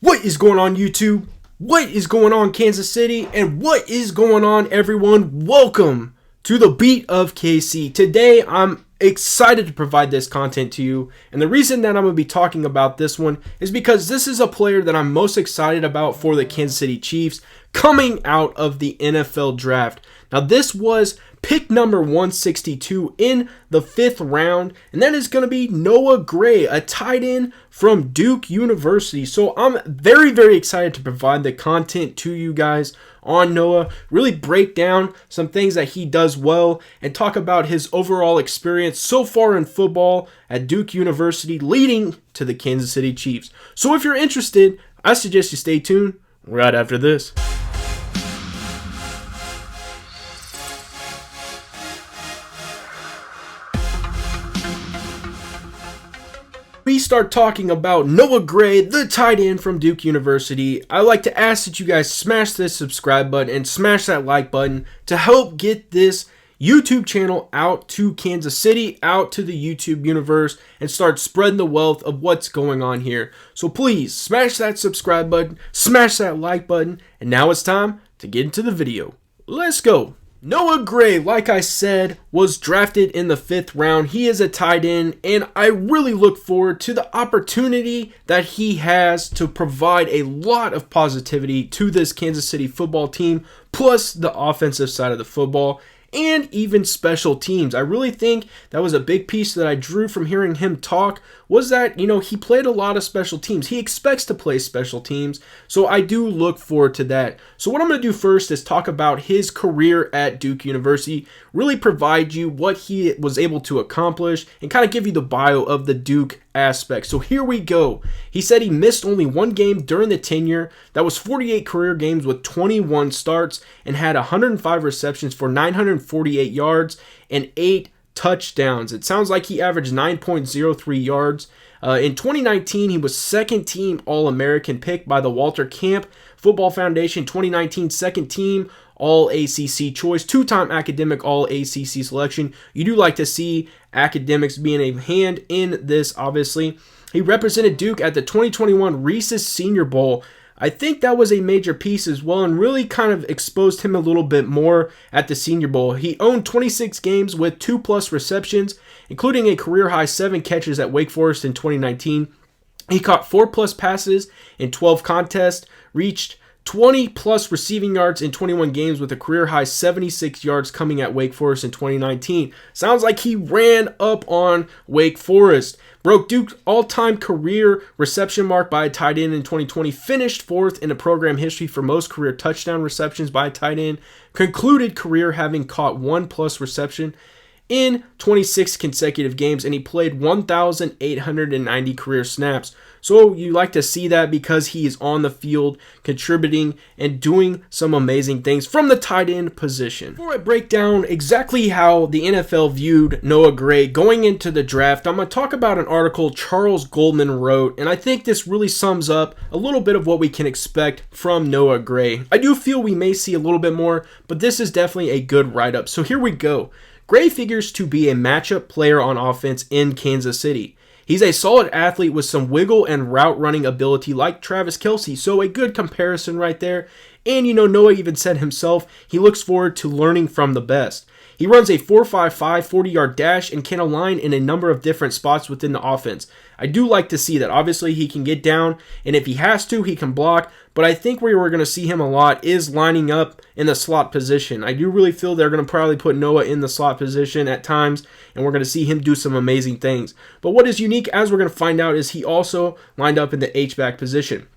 What is going on, YouTube? What is going on, Kansas City? And what is going on, everyone? Welcome to the Beat of KC. Today, I'm excited to provide this content to you. And the reason that I'm going to be talking about this one is because this is a player that I'm most excited about for the Kansas City Chiefs coming out of the NFL draft. Now, this was pick number 162 in the 5th round, and that is going to be Noah Gray, a tight end from Duke University. So I'm very excited to provide the content to you guys on Noah, really break down some things that he does well, and talk about his overall experience so far in football at Duke University, leading to the Kansas City Chiefs. So if you're interested, I suggest you stay tuned right after this. We start talking about Noah Gray, the tight end from Duke University. I like to ask that you guys smash this subscribe button and smash that like button to help get this YouTube channel out to Kansas City, out to the YouTube universe, and start spreading the wealth of what's going on here. So please smash that subscribe button, smash that like button, and now it's time to get into the video. Let's go. Noah Gray, like I said, was drafted in the 5th round. He is a tight end, and I really look forward to the opportunity that he has to provide a lot of positivity to this Kansas City football team, plus the offensive side of the football, and even special teams. I really think that was a big piece that I drew from hearing him talk, was that, he played a lot of special teams. He expects to play special teams, so I do look forward to that. So what I'm going to do first is talk about his career at Duke University, really provide you what he was able to accomplish, and kind of give you the bio of the Duke aspect. So here we go. He said he missed only one game during the tenure. That was 48 career games with 21 starts, and had 105 receptions for 948 yards and 8 touchdowns. It sounds like he averaged 9.03 yards. In 2019, he was second team All-American pick by the Walter Camp Football Foundation, 2019 second team All-ACC choice, two-time academic All-ACC selection. You do like to see academics being a hand in this, obviously. He represented Duke at the 2021 Reese's Senior Bowl. I think that was a major piece as well, and really kind of exposed him a little bit more at the Senior Bowl. He owned 26 games with 2+ receptions, including a career-high 7 catches at Wake Forest in 2019. He caught 4+ passes in 12 contests, reached 20+ receiving yards in 21 games with a career-high 76 yards coming at Wake Forest in 2019. Sounds like he ran up on Wake Forest. Broke Duke's all-time career reception mark by a tight end in 2020. Finished 4th in the program history for most career touchdown receptions by a tight end. Concluded career having caught 1+ reception in 26 consecutive games, and he played 1,890 career snaps. So you like to see that because he is on the field contributing and doing some amazing things from the tight end position. Before I break down exactly how the NFL viewed Noah Gray going into the draft, I'm going to talk about an article Charles Goldman wrote, and I think this really sums up a little bit of what we can expect from Noah Gray. I do feel we may see a little bit more, but this is definitely a good write-up. So here we go. Gray figures to be a matchup player on offense in Kansas City. He's a solid athlete with some wiggle and route running ability like Travis Kelce, so a good comparison right there. And Noah even said himself he looks forward to learning from the best. He runs a 4.55 40-yard dash and can align in a number of different spots within the offense. I do like to see that. Obviously, he can get down, and if he has to, he can block. But I think where we're going to see him a lot is lining up in the slot position. I do really feel they're going to probably put Noah in the slot position at times, and we're going to see him do some amazing things. But what is unique, as we're going to find out, is he also lined up in the H-back position.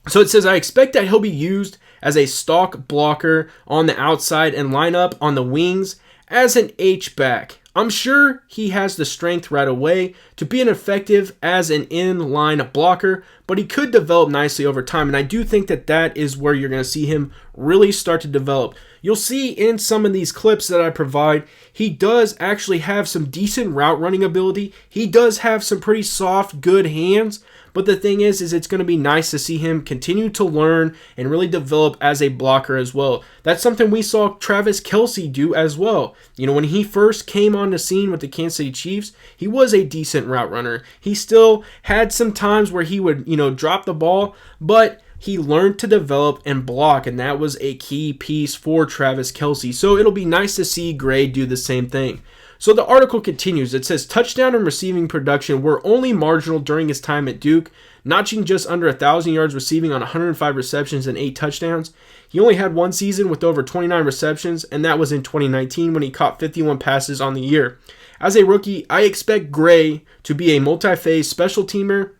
So it says, I expect that he'll be used as a stalk blocker on the outside and line up on the wings as an H-back. I'm sure he has the strength right away to be an effective as an in-line blocker, but he could develop nicely over time, and I do think that that is where you're going to see him really start to develop. You'll see in some of these clips that I provide, he does actually have some decent route running ability. He does have some pretty soft, good hands, But the thing is it's going to be nice to see him continue to learn and really develop as a blocker as well. That's something we saw Travis Kelce do as well. You know, when he first came on the scene with the Kansas City Chiefs, he was a decent route runner. He still had some times where he would, drop the ball, but he learned to develop and block, and that was a key piece for Travis Kelce. So it'll be nice to see Gray do the same thing. So the article continues. It says, touchdown and receiving production were only marginal during his time at Duke, notching just under 1,000 yards receiving on 105 receptions and 8 touchdowns. He only had one season with over 29 receptions, and that was in 2019 when he caught 51 passes on the year. As a rookie, I expect Gray to be a multi-phase special teamer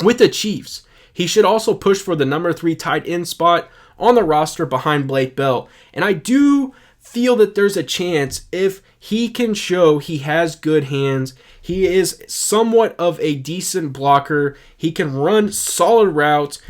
with the Chiefs. He should also push for the number 3 tight end spot on the roster behind Blake Bell. And I do feel that there's a chance if he can show he has good hands, he is somewhat of a decent blocker, he can run solid routes,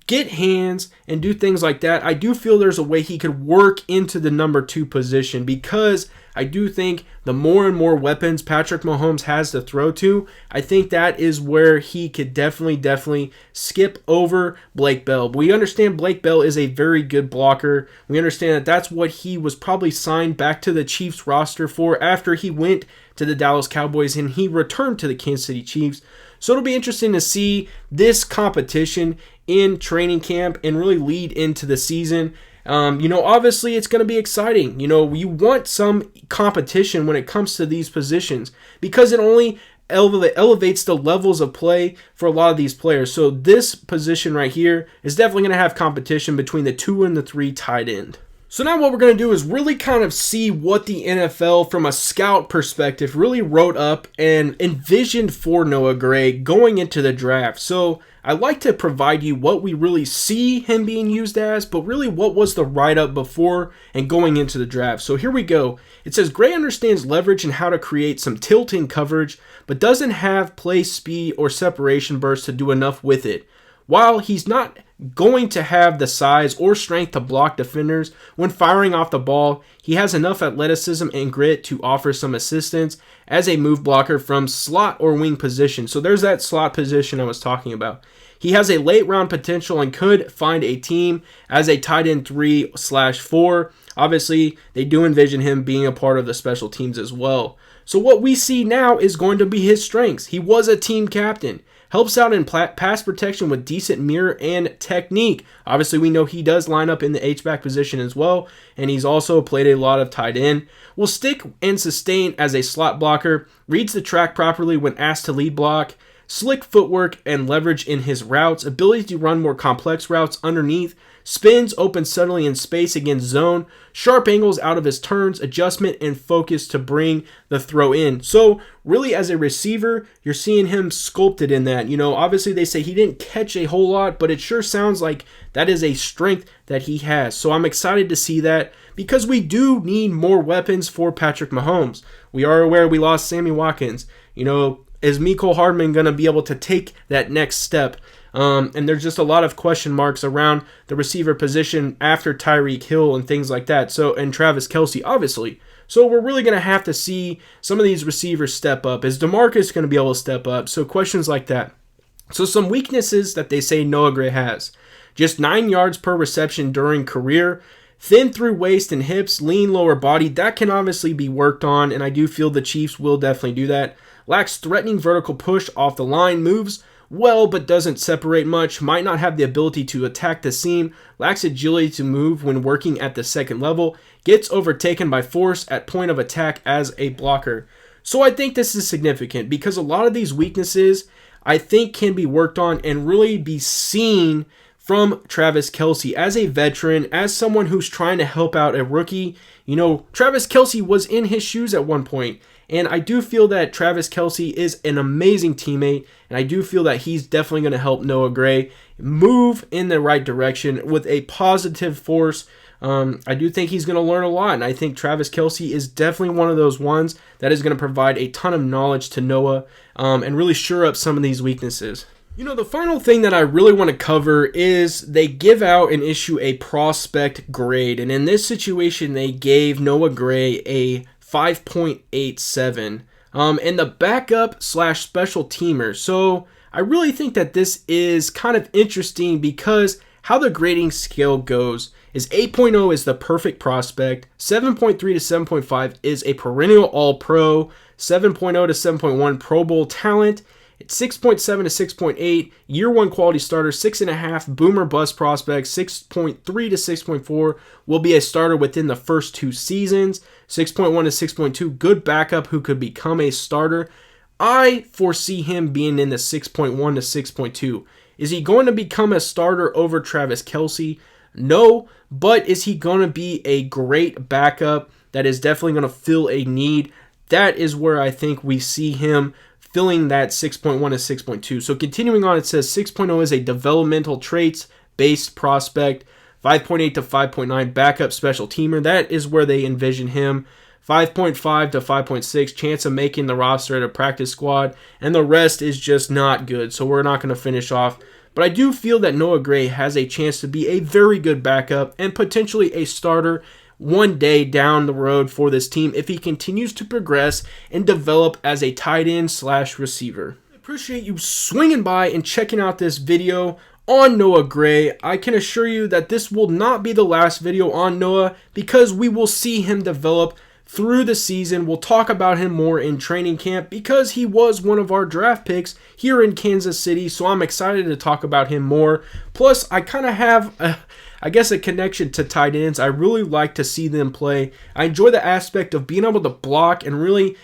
get hands, and do things like that. I do feel there's a way he could work into the number 2 position, because I do think the more and more weapons Patrick Mahomes has to throw to, I think that is where he could definitely skip over Blake Bell. But we understand Blake Bell is a very good blocker. We understand that that's what he was probably signed back to the Chiefs roster for after he went to the Dallas Cowboys and he returned to the Kansas City Chiefs. So it'll be interesting to see this competition in training camp and really lead into the season. Obviously it's going to be exciting. You want some competition when it comes to these positions because it only elevates the levels of play for a lot of these players. So this position right here is definitely going to have competition between the 2 and the 3 tight end. So now what we're going to do is really kind of see what the NFL from a scout perspective really wrote up and envisioned for Noah Gray going into the draft. So I like to provide you what we really see him being used as, but really what was the write-up before and going into the draft. So here we go. It says, Gray understands leverage and how to create some tilt-in coverage, but doesn't have play speed or separation burst to do enough with it. While he's not going to have the size or strength to block defenders when firing off the ball, he has enough athleticism and grit to offer some assistance as a move blocker from slot or wing position. So there's that slot position I was talking about. He has a late round potential and could find a team as a tight end 3/4. Obviously, they do envision him being a part of the special teams as well. So what we see now is going to be his strengths. He was a team captain. Helps out in pass protection with decent mirror and technique. Obviously, we know he does line up in the H-back position as well, and he's also played a lot of tight end. Will stick and sustain as a slot blocker, reads the track properly when asked to lead block, slick footwork and leverage in his routes, ability to run more complex routes underneath, spins open subtly in space against zone, sharp angles out of his turns, adjustment and focus to bring the throw in. So really as a receiver, you're seeing him sculpted in that. Obviously they say he didn't catch a whole lot, but it sure sounds like that is a strength that he has. So I'm excited to see that because we do need more weapons for Patrick Mahomes. We are aware we lost Sammy Watkins. Is Mecole Hardman going to be able to take that next step? And there's just a lot of question marks around the receiver position after Tyreek Hill and things like that. And Travis Kelce, obviously. So we're really going to have to see some of these receivers step up. Is DeMarcus going to be able to step up? So questions like that. So some weaknesses that they say Noah Gray has. Just 9 yards per reception during career. Thin through waist and hips, lean lower body. That can obviously be worked on, and I do feel the Chiefs will definitely do that. Lacks threatening vertical push off the line. Moves well but doesn't separate much, might not have the ability to attack the seam, lacks agility to move when working at the second level, gets overtaken by force at point of attack as a blocker. So I think this is significant because a lot of these weaknesses I think can be worked on and really be seen from Travis Kelce as a veteran, as someone who's trying to help out a rookie. Travis Kelce was in his shoes at one point. And I do feel that Travis Kelce is an amazing teammate, and I do feel that he's definitely going to help Noah Gray move in the right direction with a positive force. I do think he's going to learn a lot, and I think Travis Kelce is definitely one of those ones that is going to provide a ton of knowledge to Noah and really shore up some of these weaknesses. The final thing that I really want to cover is they give out and issue a prospect grade, and in this situation, they gave Noah Gray a 5.87 and the backup / special teamer. So I really think that this is kind of interesting because how the grading scale goes is 8.0 is the perfect prospect, 7.3 to 7.5 is a perennial All-Pro, 7.0 to 7.1 Pro Bowl talent, it's 6.7 to 6.8 year one quality starter, 6.5 boomer bust prospect, 6.3 to 6.4 will be a starter within the first 2 seasons, 6.1 to 6.2 good backup who could become a starter. I foresee him being in the 6.1 to 6.2. Is he going to become a starter over Travis Kelce? No, but is he going to be a great backup that is definitely going to fill a need? That is where I think we see him filling that 6.1 to 6.2. So continuing on, it says 6.0 is a developmental traits-based prospect, 5.8 to 5.9 backup special teamer. That is where they envision him. 5.5 to 5.6 chance of making the roster at a practice squad, and the rest is just not good, so we're not going to finish off. But I do feel that Noah Gray has a chance to be a very good backup and potentially a starter one day down the road for this team if he continues to progress and develop as a tight end / receiver. I appreciate you swinging by and checking out this video on Noah Gray. I can assure you that this will not be the last video on Noah because we will see him develop through the season. We'll talk about him more in training camp because he was one of our draft picks here in Kansas City, so I'm excited to talk about him more. Plus, I kind of have a connection to tight ends. I really like to see them play. I enjoy the aspect of being able to block and really,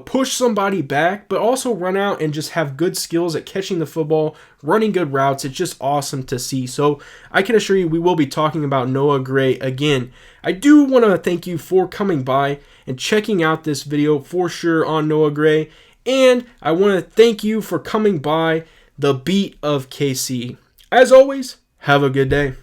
push somebody back, but also run out and just have good skills at catching the football, running good routes. It's just awesome to see. So I can assure you we will be talking about Noah Gray again. I do want to thank you for coming by and checking out this video for sure on Noah Gray. And I want to thank you for coming by the Beat of KC. As always, have a good day.